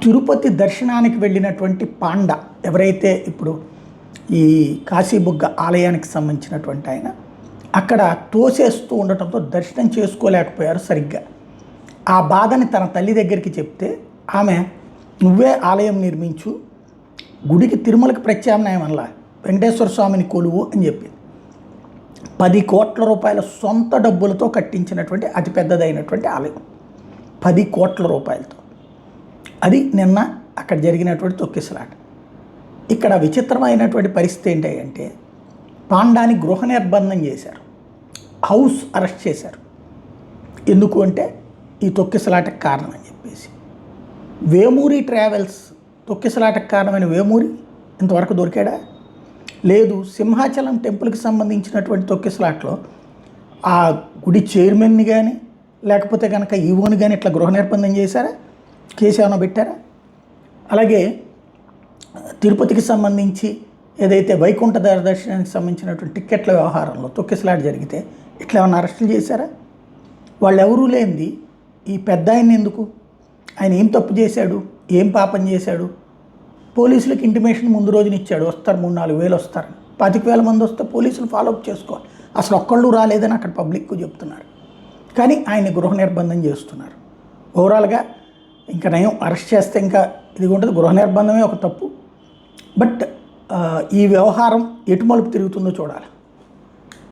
తిరుపతి దర్శనానికి వెళ్ళినటువంటి పాండ ఎవరైతే ఇప్పుడు ఈ కాశీబుగ్గ ఆలయానికి సంబంధించినటువంటి ఆయన అక్కడ తోసేస్తూ ఉండటంతో దర్శనం చేసుకోలేకపోయారు సరిగ్గా. ఆ బాధని తన తల్లి దగ్గరికి చెప్తే ఆమె నువ్వే ఆలయం నిర్మించు, గుడికి తిరుమలకి ప్రత్యామ్నాయం అనలా, వెంకటేశ్వర స్వామిని కొలువు అని చెప్పింది. 10 కోట్ల రూపాయల సొంత డబ్బులతో కట్టించినటువంటి అతిపెద్దదైనటువంటి ఆలయం, 10 కోట్ల రూపాయలతో. అది నిన్న అక్కడ జరిగినటువంటి తొక్కిసలాట. ఇక్కడ విచిత్రమైనటువంటి పరిస్థితి ఏంటి అంటే పాండాని గృహ నిర్బంధం చేశారు, హౌస్ అరెస్ట్ చేశారు. ఎందుకు అంటే ఈ తొక్కిసలాటకు కారణం అని చెప్పేసి. వేమూరి ట్రావెల్స్ తొక్కిసలాటకు కారణమైన వేమూరి ఇంతవరకు దొరికాడా? లేదు. సింహాచలం టెంపుల్కి సంబంధించినటువంటి తొక్కిసలాట్లో ఆ గుడి చైర్మన్ని కానీ లేకపోతే కనుక ఈవోని కానీ ఇట్లా గృహ నిర్బంధం చేశారా? కేసు ఏమైనా పెట్టారా? అలాగే తిరుపతికి సంబంధించి ఏదైతే వైకుంఠ దర్శనానికి సంబంధించినటువంటి టిక్కెట్ల వ్యవహారంలో తొక్కిసలాట జరిగితే ఇట్లా ఏమైనా అరెస్టులు చేశారా? వాళ్ళు ఎవరూ లేనిది ఈ పెద్ద ఆయన ఎందుకు? ఆయన ఏం తప్పు చేశాడు? ఏం పాపం చేశాడు? పోలీసులకు ఇంటిమేషన్ ముందు రోజున ఇచ్చాడు, వస్తారు 3-4 వేలు వస్తారు, 25,000 మంది వస్తే పోలీసులు ఫాలోఅప్ చేసుకోవాలి. అసలు ఒక్కళ్ళు రాలేదని అక్కడ పబ్లిక్కు చెప్తున్నారు. కానీ ఆయన గృహ నిర్బంధం చేస్తున్నారు. ఓవరాల్గా ఇంకా నయం అరెస్ట్ చేస్తే ఇంకా ఇది ఉంటుంది. గృహ నిర్బంధమే ఒక తప్పు. బట్ ఈ వ్యవహారం ఎటు మలుపు తిరుగుతుందో చూడాలి.